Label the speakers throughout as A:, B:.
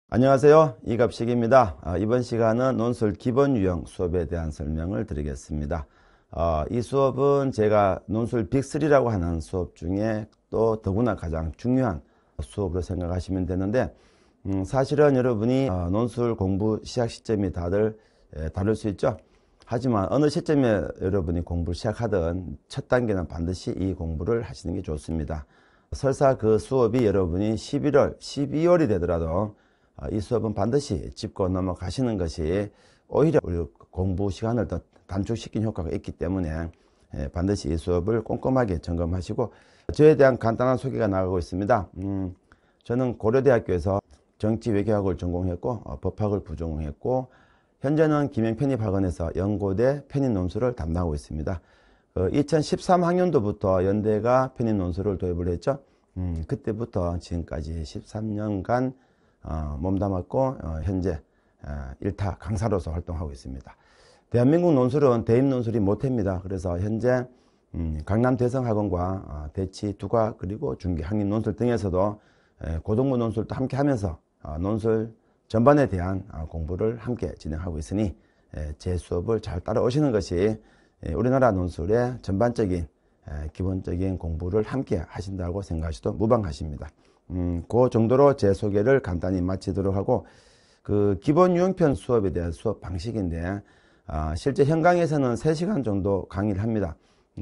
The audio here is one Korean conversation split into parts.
A: 안녕하세요. 이갑식입니다. 이번 시간은 논술 기본 유형 수업에 대한 설명을 드리겠습니다. 이 수업은 제가 논술 빅3라고 하는 수업 중에 또 더구나 가장 중요한 수업으로 생각하시면 되는데, 사실은 여러분이 논술 공부 시작 시점이 다들 다를 수 있죠. 하지만 어느 시점에 여러분이 공부를 시작하든 첫 단계는 반드시 이 공부를 하시는 게 좋습니다. 설사 그 수업이 여러분이 11월, 12월이 되더라도 이 수업은 반드시 짚고 넘어가시는 것이 오히려 우리 공부 시간을 더 단축시키는 효과가 있기 때문에 반드시 이 수업을 꼼꼼하게 점검하시고, 저에 대한 간단한 소개가 나가고 있습니다. 저는 고려대학교에서 정치외교학을 전공했고 법학을 부전공했고, 현재는 김영편입학원에서 연고대 편입논술을 담당하고 있습니다. 2013학년도부터 연대가 편입논술을 도입을 했죠. 그때부터 지금까지 13년간 몸담았고 현재 일타 강사로서 활동하고 있습니다. 대한민국 논술은 대입 논술이 모태입니다. 그래서 현재 강남 대성학원과 대치 두과 그리고 중기 학립 논술 등에서도 고등부 논술도 함께 하면서 논술 전반에 대한 공부를 함께 진행하고 있으니 제 수업을 잘 따라오시는 것이 우리나라 논술의 전반적인 기본적인 공부를 함께 하신다고 생각하셔도 무방하십니다. 그 정도로 제 소개를 간단히 마치도록 하고, 그 기본 유형편 수업에 대한 수업 방식인데, 실제 현강에서는 3시간 정도 강의를 합니다.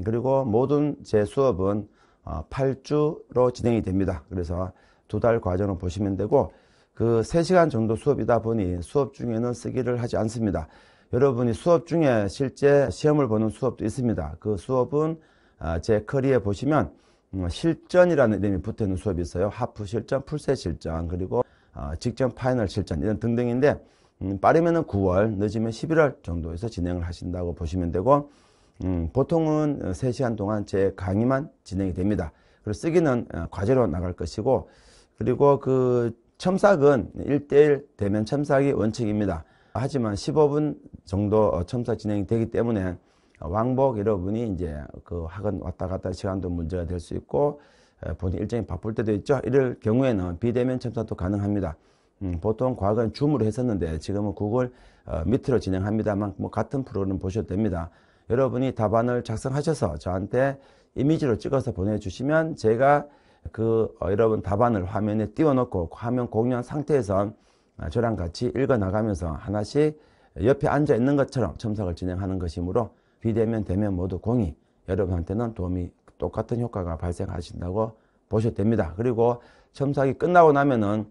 A: 그리고 모든 제 수업은 8주로 진행이 됩니다. 그래서 2달 과정을 보시면 되고, 그 3시간 정도 수업이다 보니 수업 중에는 쓰기를 하지 않습니다. 여러분이 수업 중에 실제 시험을 보는 수업도 있습니다. 그 수업은 제 커리에 보시면 실전이라는 이름이 붙어있는 수업이 있어요. 하프 실전, 풀셋 실전, 그리고 직전 파이널 실전, 이런 등등인데, 빠르면은 9월, 늦으면 11월 정도에서 진행을 하신다고 보시면 되고, 보통은 3시간 동안 제 강의만 진행이 됩니다. 그리고 쓰기는 과제로 나갈 것이고, 그리고 그 첨삭은 1대1 대면 첨삭이 원칙입니다. 하지만 15분 정도 첨삭 진행이 되기 때문에 왕복 여러분이 이제 그 학원 왔다 갔다 시간도 문제가 될 수 있고, 본인 일정이 바쁠 때도 있죠. 이럴 경우에는 비대면 첨삭도 가능합니다. 보통 과거엔 줌으로 했었는데 지금은 구글 미트로 진행합니다만, 뭐 같은 프로그램 보셔도 됩니다. 여러분이 답안을 작성하셔서 저한테 이미지로 찍어서 보내주시면 제가 여러분 답안을 화면에 띄워놓고 화면 공유한 상태에서 저랑 같이 읽어 나가면서 하나씩 옆에 앉아 있는 것처럼 첨삭을 진행하는 것이므로 비대면 대면 모두 공이 여러분한테는 도움이 똑같은 효과가 발생하신다고 보셔도 됩니다. 그리고 첨삭이 끝나고 나면은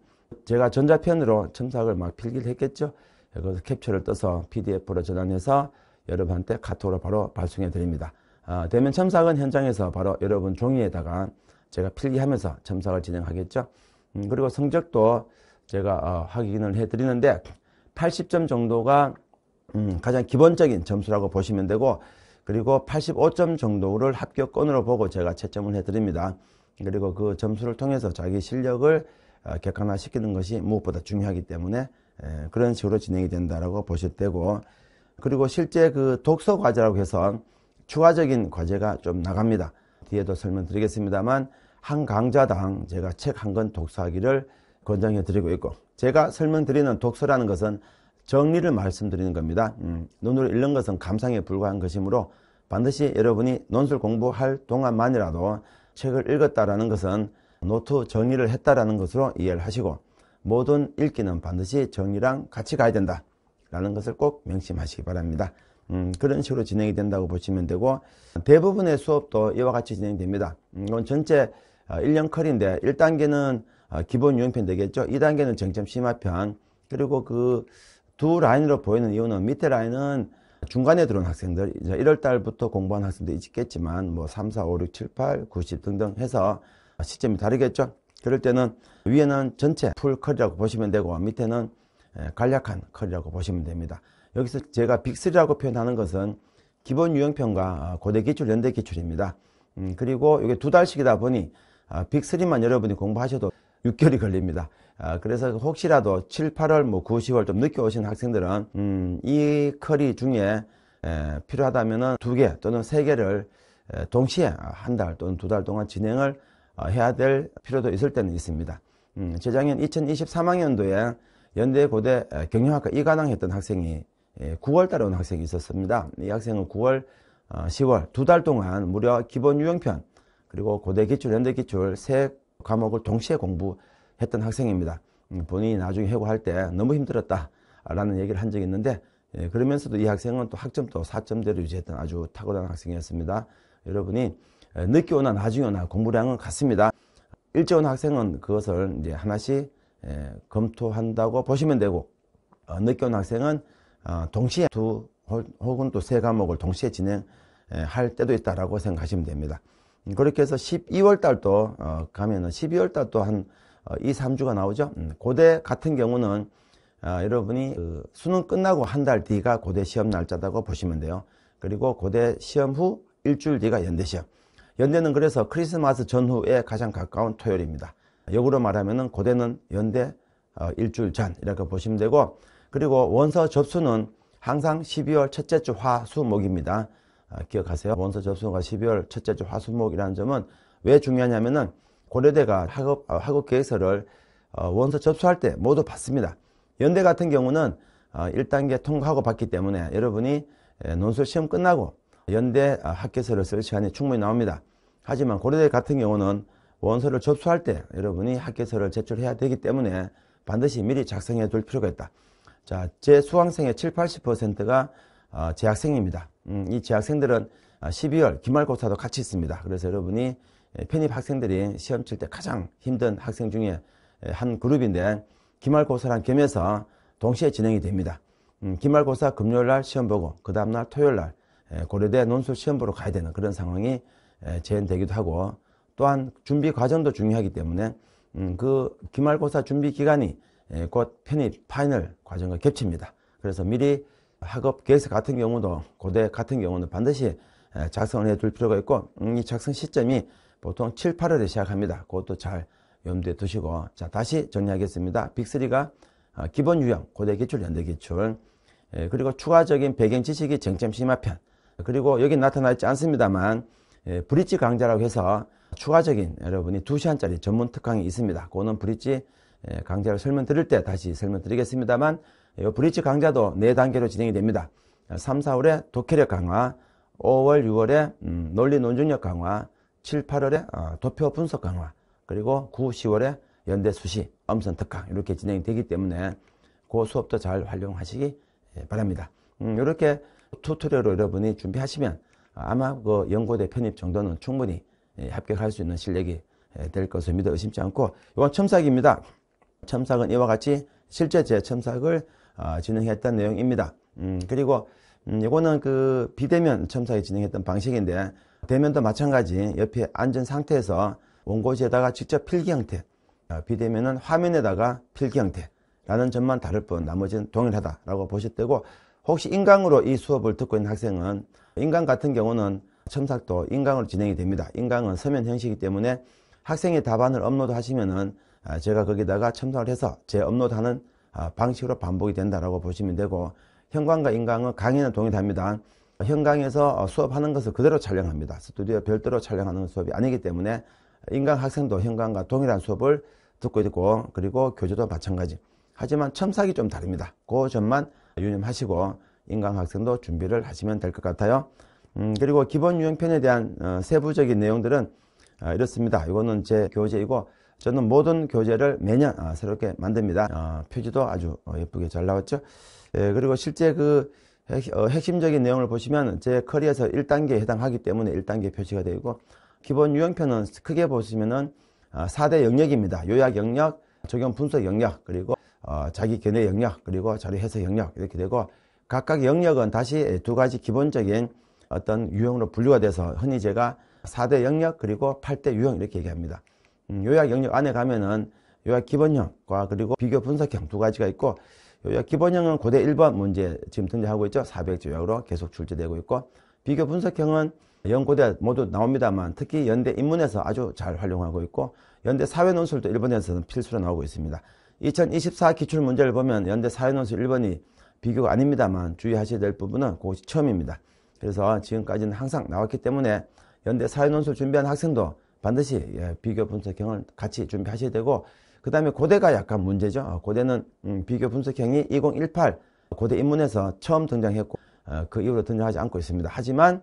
A: 제가 전자편으로 첨삭을 막 필기를 했겠죠. 그래서 캡처를 떠서 PDF로 전환해서 여러분한테 카톡으로 바로 발송해 드립니다. 대면 첨삭은 현장에서 바로 여러분 종이에다가 제가 필기하면서 첨삭을 진행하겠죠. 그리고 성적도 제가 확인을 해 드리는데 80점 정도가 가장 기본적인 점수라고 보시면 되고, 그리고 85점 정도를 합격권으로 보고 제가 채점을 해 드립니다. 그리고 그 점수를 통해서 자기 실력을 객관화시키는 것이 무엇보다 중요하기 때문에 그런 식으로 진행이 된다라고 보셔도 되고, 그리고 실제 그 독서 과제라고 해서 추가적인 과제가 좀 나갑니다. 뒤에도 설명드리겠습니다만, 한 강좌당 제가 책 한 권 독서하기를 권장해 드리고 있고, 제가 설명드리는 독서라는 것은 정리를 말씀드리는 겁니다. 논술을 읽는 것은 감상에 불과한 것이므로 반드시 여러분이 논술 공부할 동안만이라도 책을 읽었다라는 것은 노트 정리를 했다라는 것으로 이해를 하시고, 모든 읽기는 반드시 정리랑 같이 가야 된다라는 것을 꼭 명심하시기 바랍니다. 그런 식으로 진행이 된다고 보시면 되고, 대부분의 수업도 이와 같이 진행됩니다. 이건 전체 1년 컬인데 1단계는 기본 유형편 되겠죠. 2단계는 정점 심화편, 그리고 그 두 라인으로 보이는 이유는 밑에 라인은 중간에 들어온 학생들, 이제 1월 달부터 공부한 학생들이 있겠지만 뭐 3, 4, 5, 6, 7, 8, 90 등등 해서 시점이 다르겠죠. 그럴 때는 위에는 전체 풀 컬이라고 보시면 되고, 밑에는 간략한 컬이라고 보시면 됩니다. 여기서 제가 빅3라고 표현하는 것은 기본 유형편과 고대 기출, 연대 기출입니다. 그리고 이게 2달씩이다 보니 빅3만 여러분이 공부하셔도 6개월이 걸립니다. 그래서 혹시라도 7, 8월, 뭐 9, 10월 좀 늦게 오신 학생들은 이 컬이 중에 필요하다면은 2개 또는 3개를 동시에 한 달 또는 2달 동안 진행을 해야 될 필요도 있을 때는 있습니다. 재작년 2023학년도에 연대 고대 경영학과 이관왕했던 학생이 9월 달에 온 학생이 있었습니다. 이 학생은 9월, 10월 두 달 동안 무려 기본 유형편 그리고 고대 기출, 연대 기출 세 과목을 동시에 공부했던 학생입니다. 본인이 나중에 해고할 때 너무 힘들었다라는 얘기를 한 적이 있는데 그러면서도 이 학생은 또 학점도 4점대로 유지했던 아주 탁월한 학생이었습니다. 여러분이 늦게 오나 나중에 오나 공부량은 같습니다. 일찍 온 학생은 그것을 이제 하나씩 검토한다고 보시면 되고 늦게 온 학생은 동시에 두 혹은 또 세 과목을 동시에 진행할 때도 있다라고 생각하시면 됩니다. 그렇게 해서 12월 달도 가면은 12월 달도 한 2, 3주가 나오죠. 고대 같은 경우는 여러분이 수능 끝나고 한 달 뒤가 고대 시험 날짜다고 보시면 돼요. 그리고 고대 시험 후 일주일 뒤가 연대 시험. 연대는 그래서 크리스마스 전후에 가장 가까운 토요일입니다. 역으로 말하면은 고대는 연대 일주일 전 이렇게 보시면 되고, 그리고 원서 접수는 항상 12월 첫째 주 화수목입니다. 기억하세요. 원서 접수가 12월 첫째 주 화수목이라는 점은 왜 중요하냐면은 고려대가 학업 계획서를 원서 접수할 때 모두 받습니다. 연대 같은 경우는 1단계 통과하고 받기 때문에 여러분이 논술 시험 끝나고 연대 학계서를 쓸 시간이 충분히 나옵니다. 하지만 고려대 같은 경우는 원서를 접수할 때 여러분이 학계서를 제출해야 되기 때문에 반드시 미리 작성해 둘 필요가 있다. 자, 제 수강생의 7, 80%가 재학생입니다. 이 재학생들은 12월 기말고사도 같이 있습니다. 그래서 여러분이 편입 학생들이 시험 칠 때 가장 힘든 학생 중에 한 그룹인데 기말고사랑 겸해서 동시에 진행이 됩니다. 기말고사 금요일날 시험 보고 그 다음날 토요일날 고려대 논술 시험 보러 가야 되는 그런 상황이 재현되기도 하고, 또한 준비 과정도 중요하기 때문에 그 기말고사 준비 기간이 곧 편입 파이널 과정과 겹칩니다. 그래서 미리 학업 계획서 같은 경우도 고대 같은 경우는 반드시 작성을 해둘 필요가 있고, 이 작성 시점이 보통 7, 8월에 시작합니다. 그것도 잘 염두에 두시고, 자, 다시 정리하겠습니다. 빅3가 기본 유형, 고대 기출, 연대 기출, 그리고 추가적인 배경 지식이 쟁점 심화편, 그리고 여기 나타나 있지 않습니다만 브릿지 강좌라고 해서 추가적인 여러분이 2시간짜리 전문 특강이 있습니다. 그거는 브릿지 강좌를 설명드릴 때 다시 설명드리겠습니다만, 이 브릿지 강좌도 4단계로 진행이 됩니다. 3, 4월에 독해력 강화, 5월, 6월에 논리 논증력 강화, 7, 8월에 도표 분석 강화, 그리고 9, 10월에 연대 수시, 엄선 특강 이렇게 진행이 되기 때문에 그 수업도 잘 활용하시기 바랍니다. 이렇게 튜토리얼로 여러분이 준비하시면 아마 그 연고대 편입 정도는 충분히 합격할 수 있는 실력이 될 것을 믿어 의심치 않고, 이건 첨삭입니다. 첨삭은 이와 같이 실제 제 첨삭을 진행했던 내용입니다. 그리고 이거는 그 비대면 첨삭이 진행했던 방식인데, 대면도 마찬가지 옆에 앉은 상태에서 원고지에다가 직접 필기 형태, 비대면은 화면에다가 필기 형태라는 점만 다를 뿐 나머지는 동일하다라고 보셔도 되고, 혹시 인강으로 이 수업을 듣고 있는 학생은 인강 같은 경우는 첨삭도 인강으로 진행이 됩니다. 인강은 서면 형식이기 때문에 학생의 답안을 업로드 하시면은 제가 거기다가 첨삭을 해서 재업로드하는 방식으로 반복이 된다라고 보시면 되고, 현강과 인강은 강의는 동일합니다. 현강에서 수업하는 것을 그대로 촬영합니다. 스튜디오 별도로 촬영하는 수업이 아니기 때문에 인강 학생도 현강과 동일한 수업을 듣고 있고, 그리고 교재도 마찬가지. 하지만 첨삭이 좀 다릅니다. 그 점만 유념하시고 인강 학생도 준비를 하시면 될 것 같아요. 그리고 기본 유형편에 대한 세부적인 내용들은 이렇습니다. 이거는 제 교재이고, 저는 모든 교재를 매년 새롭게 만듭니다. 표지도 아주 예쁘게 잘 나왔죠. 그리고 실제 그 핵심적인 내용을 보시면 제 커리에서 1단계에 해당하기 때문에 1단계 표시가 되고, 기본 유형편은 크게 보시면은 4대 영역입니다. 요약 영역, 적용 분석 영역, 그리고 자기 견해 영역, 그리고 자료 해석 영역 이렇게 되고, 각각 영역은 다시 두 가지 기본적인 어떤 유형으로 분류가 돼서 흔히 제가 4대 영역 그리고 8대 유형 이렇게 얘기합니다. 요약 영역 안에 가면은 요약 기본형과 그리고 비교 분석형 두 가지가 있고, 요약 기본형은 고대 1번 문제 지금 등장하고 있죠. 400조 요약으로 계속 출제되고 있고, 비교 분석형은 연고대 모두 나옵니다만 특히 연대 인문에서 아주 잘 활용하고 있고, 연대 사회논술도 1번에서는 필수로 나오고 있습니다. 2024 기출문제를 보면 연대 사회논술 1번이 비교가 아닙니다만 주의하셔야 될 부분은 그것이 처음입니다. 그래서 지금까지는 항상 나왔기 때문에 연대 사회논술 준비한 학생도 반드시 비교 분석형을 같이 준비하셔야 되고, 그 다음에 고대가 약간 문제죠. 고대는 비교 분석형이 2018 고대 입문에서 처음 등장했고 그 이후로 등장하지 않고 있습니다. 하지만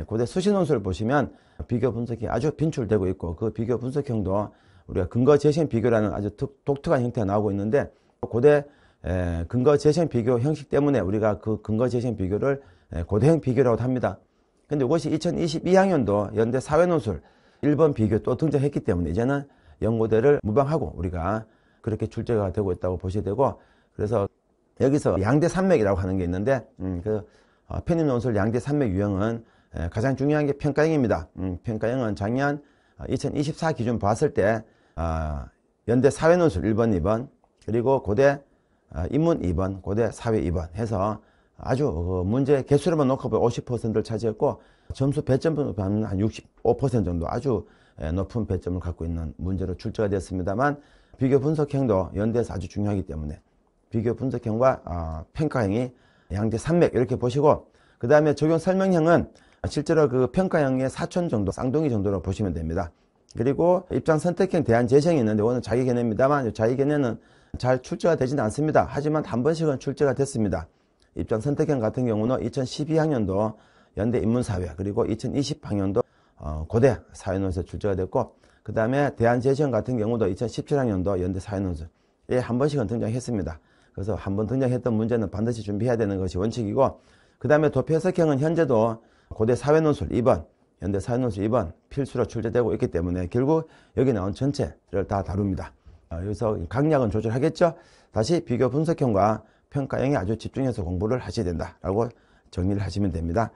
A: 고대 수시 논술을 보시면 비교 분석이 아주 빈출되고 있고 그 비교 분석형도 우리가 근거 재생 비교라는 아주 독특한 형태가 나오고 있는데 고대 근거 재생 비교 형식 때문에 우리가 그 근거 재생 비교를 고대형 비교라고 합니다. 근데 이것이 2022학년도 연대 사회논술 1번 비교 또 등장했기 때문에 이제는 연고대를 무방하고 우리가 그렇게 출제가 되고 있다고 보셔야 되고, 그래서 여기서 양대 산맥이라고 하는 게 있는데 편입논술 양대 산맥 유형은 가장 중요한 게 평가형입니다. 평가형은 작년 2024 기준 봤을 때 연대 사회논술 1번, 2번 그리고 고대 인문 2번, 고대 사회 2번 해서 아주 문제 개수로만 놓고 보면 50%를 차지했고 점수 배점으로 보면 한 65% 정도 아주 높은 배점을 갖고 있는 문제로 출제가 됐습니다만, 비교 분석형도 연대에서 아주 중요하기 때문에 비교 분석형과 평가형이 양대 산맥 이렇게 보시고, 그 다음에 적용 설명형은 실제로 그 평가형의 사촌 정도, 쌍둥이 정도로 보시면 됩니다. 그리고 입장 선택형 대안 재생이 있는데 이거는 자기 견해입니다만 자기 견해는 잘 출제가 되지는 않습니다. 하지만 한 번씩은 출제가 됐습니다. 입장 선택형 같은 경우는 2012학년도 연대 인문사회 그리고 2020학년도 고대 사회논술 출제가 됐고, 그 다음에 대안 재생 같은 경우도 2017학년도 연대 사회논술에 한 번씩은 등장했습니다. 그래서 한 번 등장했던 문제는 반드시 준비해야 되는 것이 원칙이고, 그 다음에 도표 해석형은 현재도 고대 사회논술 2번, 연대 사회논술 2번 필수로 출제되고 있기 때문에 결국 여기 나온 전체를 다 다룹니다. 여기서 강약은 조절하겠죠. 다시 비교 분석형과 평가형에 아주 집중해서 공부를 하셔야 된다라고 정리를 하시면 됩니다.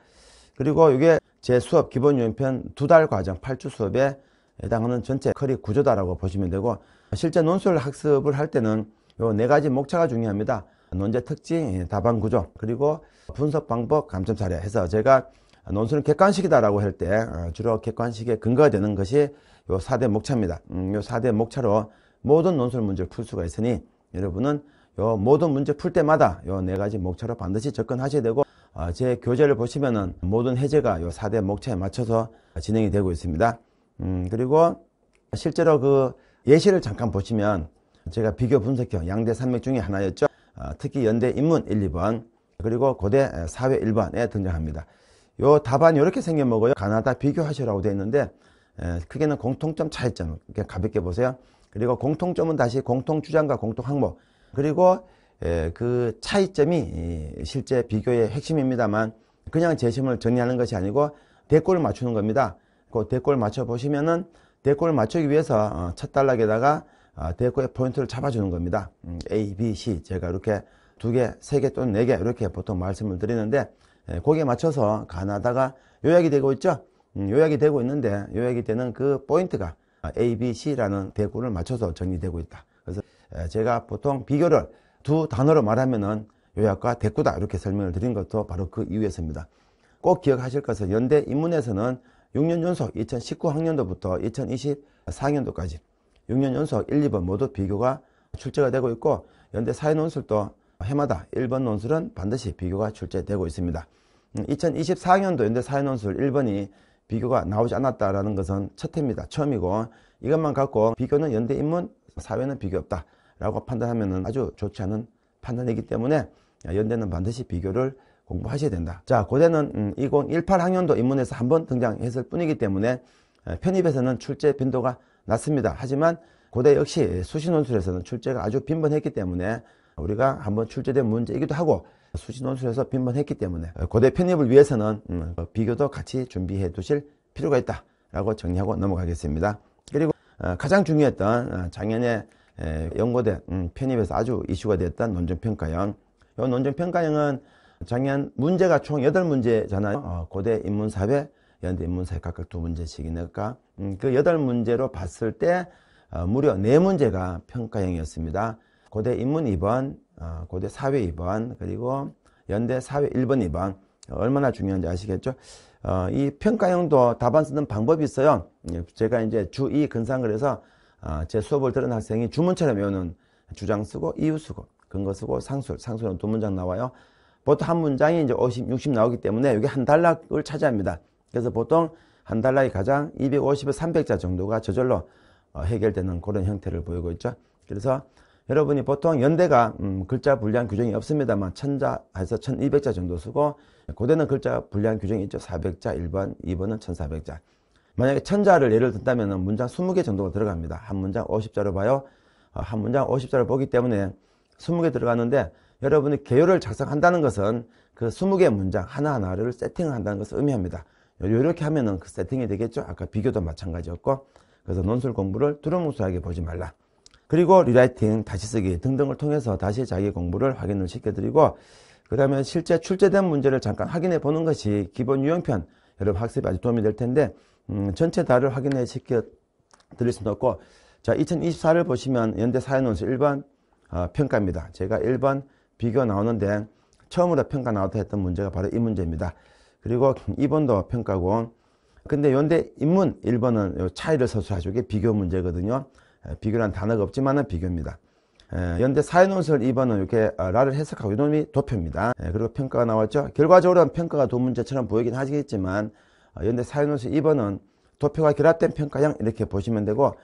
A: 그리고 이게 제 수업 기본유형편 2달 과정 8주 수업에 해당하는 전체 커리 구조다라고 보시면 되고, 실제 논술 학습을 할 때는 요 4가지 목차가 중요합니다. 논제 특징, 답안 구조, 그리고 분석 방법, 감점 사례 해서 제가 논술은 객관식이다라고 할 때 주로 객관식에 근거가 되는 것이 요 4대 목차입니다. 요 4대 목차로 모든 논술 문제를 풀 수가 있으니 여러분은 요 모든 문제 풀 때마다 요 4가지 목차로 반드시 접근하셔야 되고, 제 교재를 보시면은 모든 해제가 요 4대 목차에 맞춰서 진행이 되고 있습니다. 그리고 실제로 그 예시를 잠깐 보시면 제가 비교 분석형 양대 산맥 중에 하나였죠. 특히 연대 인문 1, 2번 그리고 고대 사회 1번에 등장합니다. 요 답안이 이렇게 생겨먹어요. 가나다 비교하시라고 되어 있는데 크게는 공통점 차이점 이렇게 가볍게 보세요. 그리고 공통점은 다시 공통주장과 공통항목, 그리고 그 차이점이 실제 비교의 핵심입니다만 그냥 재심을 정리하는 것이 아니고 대꼴을 맞추는 겁니다. 그 대꼴을 맞춰 보시면은 대꼴을 맞추기 위해서 첫 단락에다가 대꼴의 포인트를 잡아주는 겁니다. A, B, C 제가 이렇게 2개, 3개 또는 4개 이렇게 보통 말씀을 드리는데 거기에 맞춰서 가나다가 요약이 되고 있죠. 요약이 되고 있는데 요약이 되는 그 포인트가 A, B, C라는 대꼴을 맞춰서 정리되고 있다. 그래서 제가 보통 비교를 2 단어로 말하면은 요약과 대꾸다 이렇게 설명을 드린 것도 바로 그 이유에서입니다. 꼭 기억하실 것은 연대 인문에서는 6년 연속 2019학년도부터 2024학년도까지 6년 연속 1, 2번 모두 비교가 출제가 되고 있고, 연대 사회논술도 해마다 1번 논술은 반드시 비교가 출제되고 있습니다. 2024학년도 연대 사회논술 1번이 비교가 나오지 않았다라는 것은 첫 해입니다. 처음이고, 이것만 갖고 비교는 연대 인문, 사회는 비교 없다 라고 판단하면 아주 좋지 않은 판단이기 때문에 연대는 반드시 비교를 공부하셔야 된다. 자, 고대는 2018학년도 인문에서 한번 등장했을 뿐이기 때문에 편입에서는 출제 빈도가 낮습니다. 하지만 고대 역시 수시논술에서는 출제가 아주 빈번했기 때문에 우리가 한번 출제된 문제이기도 하고 수시논술에서 빈번했기 때문에 고대 편입을 위해서는 비교도 같이 준비해 두실 필요가 있다라고 정리하고 넘어가겠습니다. 그리고 가장 중요했던 작년에 연고대 편입에서 아주 이슈가 됐던 논증평가형. 이 논증평가형은 작년 문제가 총 8문제잖아요. 고대 인문사회, 연대 인문사회 각각 2문제씩이니까 그 8문제로 봤을 때 무려 4문제가 평가형이었습니다. 고대 인문 2번, 고대 사회 2번, 그리고 연대 사회 1번, 2번. 얼마나 중요한지 아시겠죠? 이 평가형도 답안 쓰는 방법이 있어요. 제가 이제 주 2 근상을 해서 제 수업을 들은 학생이 주문처럼 외우는 주장 쓰고 이유 쓰고 근거 쓰고 상술, 상술은 2문장 나와요. 보통 한 문장이 이제 50, 60 나오기 때문에 이게 한 단락을 차지합니다. 그래서 보통 한 단락이 가장 250에서 300자 정도가 저절로 해결되는 그런 형태를 보이고 있죠. 그래서 여러분이 보통 연대가 글자 분량 규정이 없습니다만 1000자에서 1200자 정도 쓰고, 고대는 글자 분량 규정이 있죠. 400자 1번, 2번은 1400자. 만약에 1000자를 예를 든다면 문장 20개 정도가 들어갑니다. 한 문장 50자로 봐요. 한 문장 50자를 보기 때문에 20개 들어가는데, 여러분이 개요를 작성한다는 것은 그 20개 문장 하나하나를 세팅을 한다는 것을 의미합니다. 이렇게 하면은 그 세팅이 되겠죠. 아까 비교도 마찬가지였고. 그래서 논술 공부를 두루뭉술하게 보지 말라. 그리고 리라이팅, 다시 쓰기 등등을 통해서 다시 자기 공부를 확인을 시켜드리고, 그 다음에 실제 출제된 문제를 잠깐 확인해 보는 것이 기본 유형편 여러분 학습에 아주 도움이 될 텐데, 전체 다를 확인해 시켜 드릴 수는 없고, 자, 2024를 보시면 연대 사회논술 1번 평가입니다. 제가 1번 비교 나오는데 처음으로 평가 나왔다 했던 문제가 바로 이 문제입니다. 그리고 2번도 평가고, 근데 연대 인문 1번은 차이를 서술하죠. 이게 비교 문제거든요. 비교란 단어가 없지만은 비교입니다. 연대 사회논술 2번은 이렇게 라를 해석하고 이놈이 도표입니다. 그리고 평가가 나왔죠. 결과적으로는 평가가 두 문제처럼 보이긴 하시겠지만, 연대 사회논술 2번은 도표가 결합된 평가형 이렇게 보시면 되고,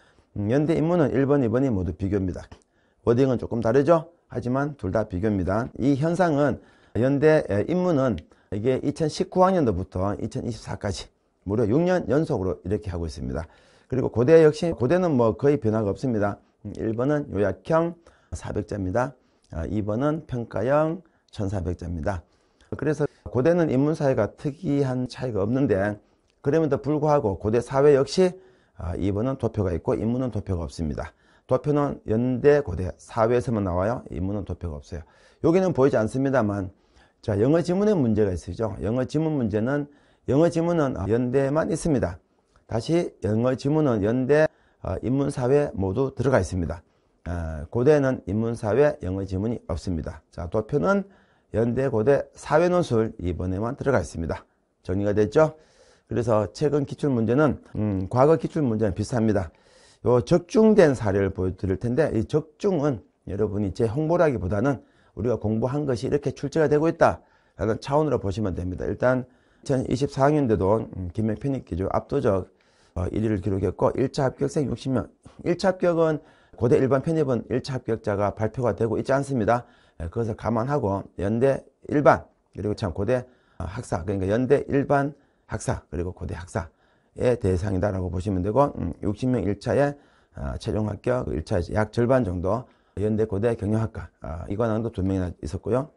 A: 연대 인문은 1번, 2번이 모두 비교입니다. 워딩은 조금 다르죠. 하지만 둘 다 비교입니다. 이 현상은 연대 인문은 이게 2019학년도부터 2024까지 무려 6년 연속으로 이렇게 하고 있습니다. 그리고 고대 역시, 고대는 뭐 거의 변화가 없습니다. 1번은 요약형 400자입니다. 2번은 평가형 1400자입니다. 그래서 고대는 인문사회가 특이한 차이가 없는데, 그럼에도 불구하고 고대 사회 역시 2번은 도표가 있고 인문은 도표가 없습니다. 도표는 연대 고대 사회에서만 나와요. 인문은 도표가 없어요. 여기는 보이지 않습니다만, 자, 영어 지문의 문제가 있으죠. 영어 지문 문제는, 영어 지문은 연대만 있습니다. 다시 영어 지문은 연대 인문사회 모두 들어가 있습니다. 고대는 인문사회 영어 지문이 없습니다. 자, 도표는 연대 고대 사회논술 2번에만 들어가 있습니다. 정리가 됐죠? 그래서 최근 기출문제는 과거 기출문제는 비슷합니다. 요 적중된 사례를 보여드릴 텐데, 이 적중은 여러분이 제 홍보라기보다는 우리가 공부한 것이 이렇게 출제가 되고 있다 라는 차원으로 보시면 됩니다. 일단 2024학년대도 김영 편입 기준 압도적 1위를 기록했고, 1차 합격생 60명. 1차 합격은 고대 일반 편입은 1차 합격자가 발표가 되고 있지 않습니다. 그것을 감안하고 연대 일반, 그리고 참 고대 학사, 그러니까 연대 일반 학사, 그리고 고대 학사의 대상이다라고 보시면 되고, 60명 1차에 최종 합격, 1차에 약 절반 정도 연대 고대 경영학과, 이관왕도 2명이나 있었고요.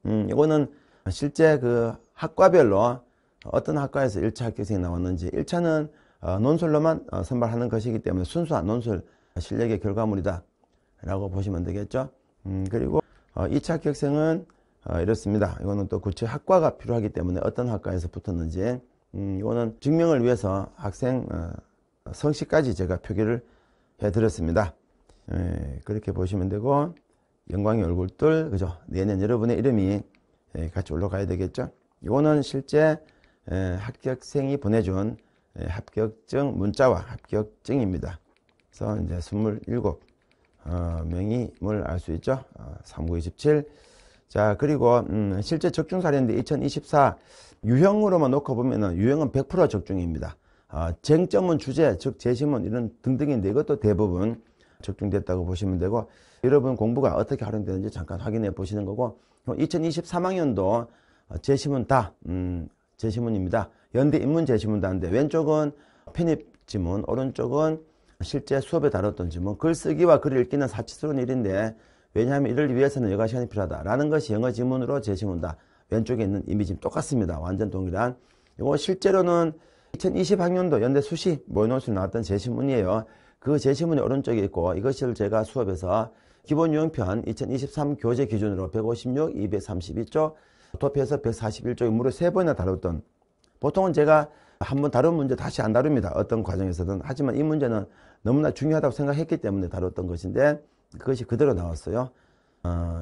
A: 이거는 실제 그 학과별로 어떤 학과에서 1차 합격생이 나왔는지, 1차는 논술로만 선발하는 것이기 때문에 순수한 논술 실력의 결과물이다 라고 보시면 되겠죠. 그리고 2차 합격생은 이렇습니다. 이거는 또 구체 학과가 필요하기 때문에 어떤 학과에서 붙었는지, 이거는 증명을 위해서 학생 성씨까지 제가 표기를 해드렸습니다. 그렇게 보시면 되고, 영광의 얼굴들, 그죠? 내년 여러분의 이름이 같이 올라가야 되겠죠. 이거는 실제 합격생이 보내준 합격증 문자와 합격증입니다. 그래서 이제 27명임을 알 수 있죠. 3927. 자, 그리고 실제 적중 사례인데 2024 유형으로만 놓고 보면은 유형은 100% 적중입니다. 쟁점은 주제, 즉 제시문 이런 등등인데 이것도 대부분 적중됐다고 보시면 되고, 여러분 공부가 어떻게 활용되는지 잠깐 확인해 보시는 거고, 2023학년도 제시문 다 제시문입니다. 연대 인문 제시문다인데 왼쪽은 편입 지문, 오른쪽은 실제 수업에 다뤘던 지문. 글쓰기와 글 읽기는 사치스러운 일인데, 왜냐하면 이를 위해서는 여가 시간이 필요하다라는 것이 영어 지문으로 제시문다. 왼쪽에 있는 이미지 똑같습니다. 완전 동일한. 이거 실제로는 2020학년도 연대 수시 모의논술 나왔던 제시문이에요. 그 제시문이 오른쪽에 있고, 이것을 제가 수업에서 기본 유형편 2023 교재 기준으로 156, 232쪽, 도표에서 141쪽에 무려 3번이나 다뤘던, 보통은 제가 한번 다룬 문제 다시 안 다룹니다. 어떤 과정에서든. 하지만 이 문제는 너무나 중요하다고 생각했기 때문에 다뤘던 것인데, 그것이 그대로 나왔어요.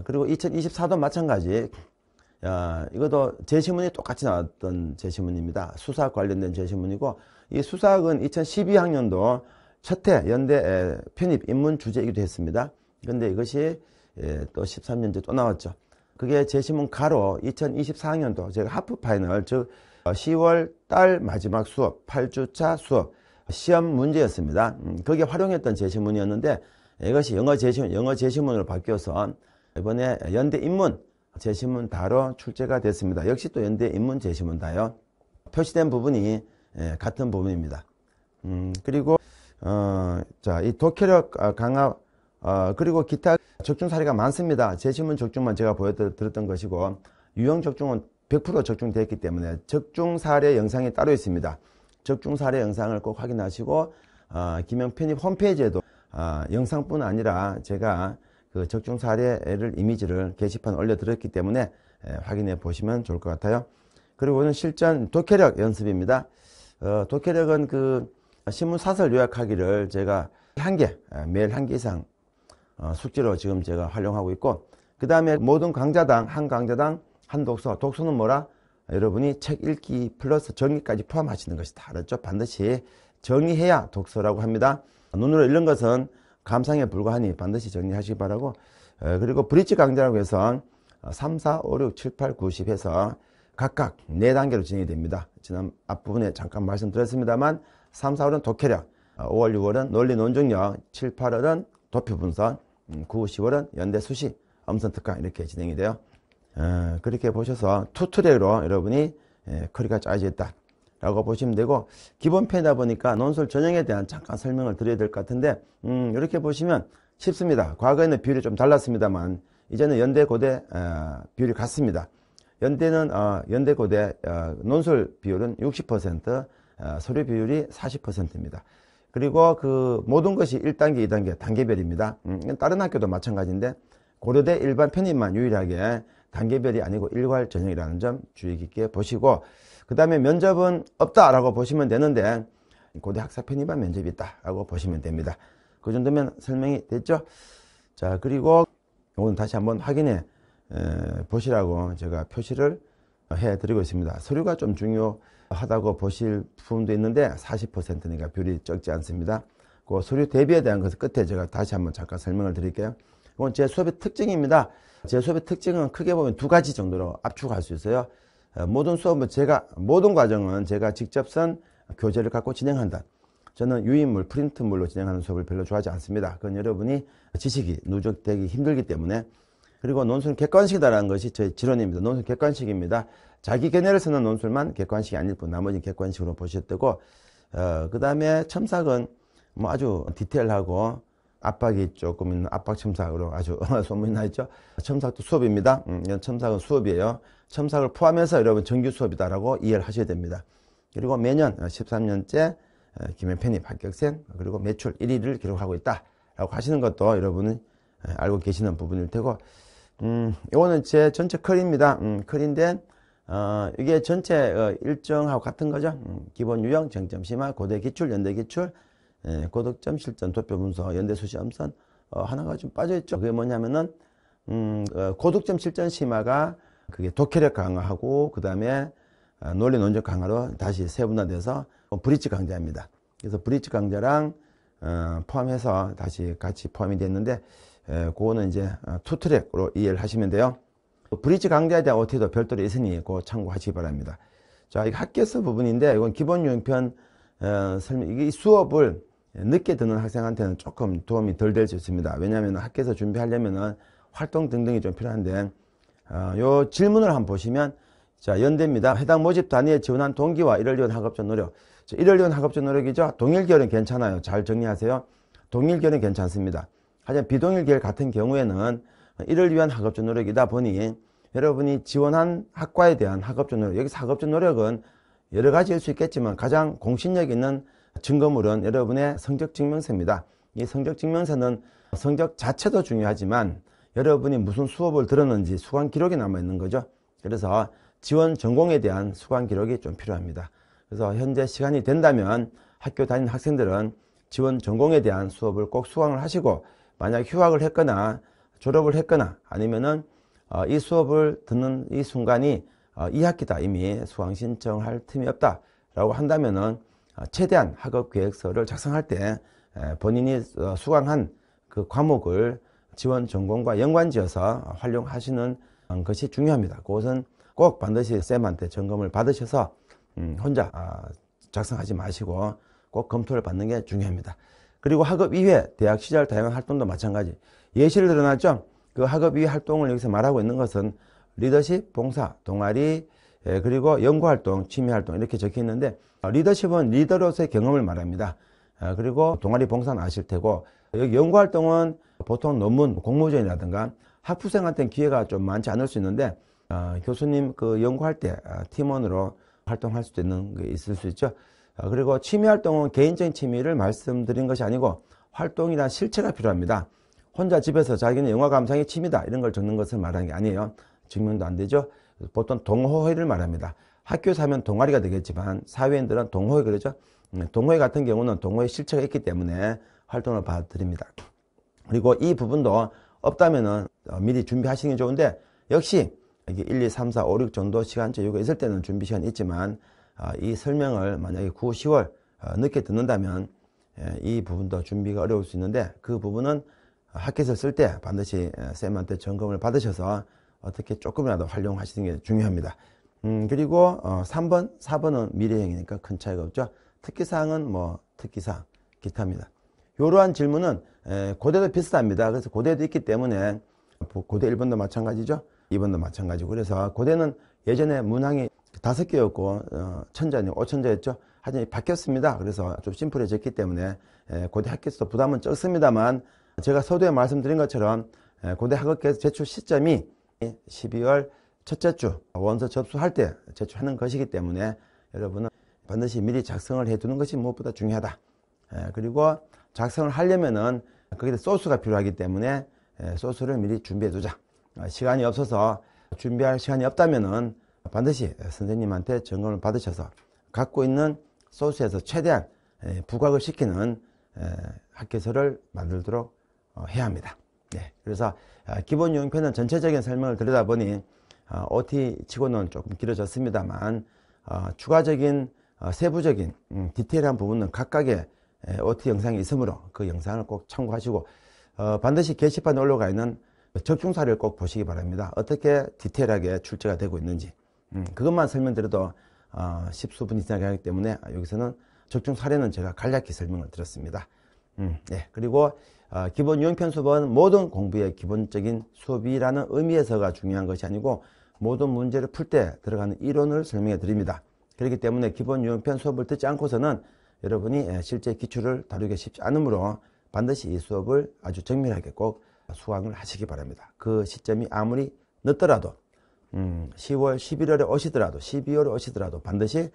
A: 그리고 2024도 마찬가지. 이것도 제시문이 똑같이 나왔던 제시문입니다. 수사학 관련된 제시문이고, 이 수사학은 2012학년도 첫해 연대 편입 인문 주제이기도 했습니다. 그런데 이것이 또 13년째 또 나왔죠. 그게 제시문 가로 2024학년도 제가 하프 파이널, 즉 10월 달 마지막 수업, 8주차 수업 시험 문제였습니다. 거기에 활용했던 제시문이었는데, 이것이 영어 제시문으로 바뀌어서 이번에 연대 인문 제시문 다로 출제가 됐습니다. 역시 또 연대 인문 제시문 다요. 표시된 부분이 같은 부분입니다. 그리고 자, 이 독해력 강화 그리고 기타 적중 사례가 많습니다. 제시문 적중만 제가 보여드렸던 것이고 유형 적중은 100% 적중되었기 때문에 적중 사례 영상이 따로 있습니다. 적중 사례 영상을 꼭 확인하시고 김영 편입 홈페이지에도 영상뿐 아니라 제가 그 적중 사례를 이미지를 게시판 올려드렸기 때문에 확인해 보시면 좋을 것 같아요. 그리고 오늘 실전 독해력 연습입니다. 독해력은 그 신문 사설 요약하기를 제가 매일 한 개 이상 숙제로 지금 제가 활용하고 있고, 그 다음에 모든 강좌당 한 강좌당 한 독서. 독서는 뭐라? 여러분이 책 읽기 플러스 정리까지 포함하시는 것이다. 알았죠? 반드시 정리해야 독서라고 합니다. 눈으로 읽는 것은 감상에 불과하니 반드시 정리하시기 바라고, 그리고 브릿지 강좌라고 해서 3, 4, 5, 6, 7, 8, 9, 10 해서 각각 4단계로 진행이 됩니다. 지난 앞부분에 잠깐 말씀드렸습니다만 3, 4월은 독해력, 5월, 6월은 논리 논증력, 7, 8월은 도표 분석, 9, 10월은 연대 수시, 엄선 특강 이렇게 진행이 돼요. 그렇게 보셔서 투트랙으로 여러분이 커리가 짜여져 있다 라고 보시면 되고, 기본 편이다 보니까 논술 전형에 대한 잠깐 설명을 드려야 될 것 같은데, 이렇게 보시면 쉽습니다. 과거에는 비율이 좀 달랐습니다만 이제는 연대 고대 비율이 같습니다. 연대는 연대 고대 논술 비율은 60%, 서류 비율이 40%입니다. 그리고 그 모든 것이 1단계, 2단계 단계별입니다. 다른 학교도 마찬가지인데 고려대 일반 편입만 유일하게 단계별이 아니고 일괄 전형이라는 점 주의 깊게 보시고, 그 다음에 면접은 없다라고 보시면 되는데 고대 학사 편입만 면접이 있다라고 보시면 됩니다. 그 정도면 설명이 됐죠? 자, 그리고 오늘 다시 한번 확인해 보시라고 제가 표시를 해드리고 있습니다. 서류가 좀 중요하다고 보실 부분도 있는데 40%니까 비율이 적지 않습니다. 그 서류 대비에 대한 것을 끝에 제가 다시 한번 잠깐 설명을 드릴게요. 이건 제 수업의 특징입니다. 제 수업의 특징은 크게 보면 2가지 정도로 압축할 수 있어요. 모든 수업은 모든 과정은 제가 직접 쓴 교재를 갖고 진행한다. 저는 유인물, 프린트물로 진행하는 수업을 별로 좋아하지 않습니다. 그건 여러분이 지식이 누적되기 힘들기 때문에. 그리고 논술은 객관식이다라는 것이 저의 지론입니다. 논술 객관식입니다. 자기 견해를 쓰는 논술만 객관식이 아닐 뿐 나머지는 객관식으로 보셔도 되고, 그 다음에 첨삭은 뭐 아주 디테일하고 압박이 조금 있는 압박 첨삭으로 아주 소문이 나 있죠. 첨삭도 수업입니다. 첨삭은 수업이에요. 첨삭을 포함해서 여러분 정규 수업이다라고 이해를 하셔야 됩니다. 그리고 매년 13년째 김영 편입 합격생, 그리고 매출 1위를 기록하고 있다라고 하시는 것도 여러분이 알고 계시는 부분일 테고, 이거는 제 전체 컬입니다. 컬인데 이게 전체 일정하고 같은 거죠. 기본 유형, 정점 심화, 고대 기출, 연대 기출, 고득점, 실전, 도표 분석, 연대 수시, 엄선 하나가 좀 빠져있죠. 그게 뭐냐면은 고득점, 실전, 심화가 그게 독해력 강화하고, 그 다음에 논리 논적 강화로 다시 세분화돼서 브릿지 강좌입니다. 그래서 브릿지 강좌랑 포함해서 다시 같이 포함이 됐는데, 그거는 이제 투트랙으로 이해를 하시면 돼요. 브릿지 강좌에 대한 OT도 별도로 있으니 그거 참고하시기 바랍니다. 자, 이거 학교서 부분인데, 이건 기본 유형편 설명. 이게 수업을 늦게 듣는 학생한테는 조금 도움이 덜 될 수 있습니다. 왜냐하면 학교에서 준비하려면은 활동 등등이 좀 필요한데, 요 질문을 한번 보시면, 자, 연대입니다. 해당 모집 단위에 지원한 동기와 1월 지원 학업적 노력. 1월 지원 학업적 노력이죠. 동일 계열은 괜찮아요. 잘 정리하세요. 동일 계열은 괜찮습니다. 하지만 비동일 계열 같은 경우에는 1월 위한 학업적 노력이다 보니 여러분이 지원한 학과에 대한 학업적 노력, 여기서 학업적 노력은 여러 가지일 수 있겠지만 가장 공신력 있는 증거물은 여러분의 성적 증명서입니다. 이 성적 증명서는 성적 자체도 중요하지만 여러분이 무슨 수업을 들었는지 수강 기록이 남아 있는 거죠. 그래서 지원 전공에 대한 수강 기록이 좀 필요합니다. 그래서 현재 시간이 된다면 학교 다니는 학생들은 지원 전공에 대한 수업을 꼭 수강을 하시고, 만약 휴학을 했거나 졸업을 했거나 아니면은 이 수업을 듣는 이 순간이 2학기다 이미 수강 신청할 틈이 없다라고 한다면은 최대한 학업 계획서를 작성할 때 본인이 수강한 그 과목을 지원 전공과 연관지어서 활용하시는 것이 중요합니다. 그것은 꼭 반드시 쌤한테 점검을 받으셔서 혼자 작성하지 마시고 꼭 검토를 받는 게 중요합니다. 그리고 학업 이외 대학 시절 다양한 활동도 마찬가지. 예시를 들어놨죠. 그 학업 이외 활동을 여기서 말하고 있는 것은 리더십, 봉사, 동아리, 그리고 연구활동, 취미활동 이렇게 적혀 있는데 리더십은 리더로서의 경험을 말합니다. 그리고 동아리 봉사는 아실 테고 여기 연구활동은 보통 논문, 공모전이라든가 학부생한테는 기회가 좀 많지 않을 수 있는데 교수님 그 연구할 때 팀원으로 활동할 수도 있는 게 있을 수 있죠. 그리고 취미활동은 개인적인 취미를 말씀드린 것이 아니고 활동이란 실체가 필요합니다. 혼자 집에서 자기는 영화 감상이 취미다 이런 걸 적는 것을 말하는 게 아니에요. 증명도 안 되죠. 보통 동호회를 말합니다. 학교에서 하면 동아리가 되겠지만 사회인들은 동호회 그러죠. 동호회 같은 경우는 동호회 실체가 있기 때문에 활동을 봐드립니다. 그리고 이 부분도 없다면은 미리 준비하시는 게 좋은데 역시 이게 1, 2, 3, 4, 5, 6 정도 시간 여유가 있을 때는 준비 시간이 있지만 이 설명을 만약에 9, 10월 늦게 듣는다면 이 부분도 준비가 어려울 수 있는데 그 부분은 학교에서 쓸 때 반드시 쌤한테 점검을 받으셔서 어떻게 조금이라도 활용하시는 게 중요합니다. 그리고 3번, 4번은 미래형이니까 큰 차이가 없죠. 특기사항은 뭐 특기사항, 기타입니다. 이러한 질문은 고대도 비슷합니다. 그래서 고대도 있기 때문에 고대 1번도 마찬가지죠. 2번도 마찬가지고 그래서 고대는 예전에 문항이 5개였고 천자니 5천자였죠. 하여튼 바뀌었습니다. 그래서 좀 심플해졌기 때문에 고대 학교에서도 부담은 적습니다만 제가 서두에 말씀드린 것처럼 고대 학업계에서 제출 시점이 12월 첫째 주 원서 접수할 때 제출하는 것이기 때문에 여러분은 반드시 미리 작성을 해두는 것이 무엇보다 중요하다. 그리고 작성을 하려면은 거기에 소스가 필요하기 때문에 소스를 미리 준비해 두자. 시간이 없어서 준비할 시간이 없다면은 반드시 선생님한테 점검을 받으셔서 갖고 있는 소스에서 최대한 부각을 시키는 학계서를 만들도록 해야 합니다. 네, 그래서 기본 요령편은 전체적인 설명을 드리다 보니 OT 치고는 조금 길어졌습니다만 추가적인 세부적인 디테일한 부분은 각각의 OT 영상이 있으므로 그 영상을 꼭 참고하시고 반드시 게시판에 올라가 있는 적중 사례를 꼭 보시기 바랍니다. 어떻게 디테일하게 출제가 되고 있는지 그것만 설명드려도 십수분 이상이 하기 때문에 여기서는 적중 사례는 제가 간략히 설명을 드렸습니다. 네, 그리고 기본 유형편 수업은 모든 공부의 기본적인 수업이라는 의미에서가 중요한 것이 아니고 모든 문제를 풀 때 들어가는 이론을 설명해 드립니다. 그렇기 때문에 기본 유형편 수업을 듣지 않고서는 여러분이 실제 기출을 다루기 쉽지 않으므로 반드시 이 수업을 아주 정밀하게 꼭 수강을 하시기 바랍니다. 그 시점이 아무리 늦더라도 10월, 11월에 오시더라도 12월에 오시더라도 반드시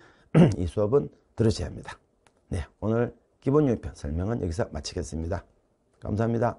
A: 이 수업은 들으셔야 합니다. 네, 오늘 기본 유형편 설명은 여기서 마치겠습니다. 감사합니다.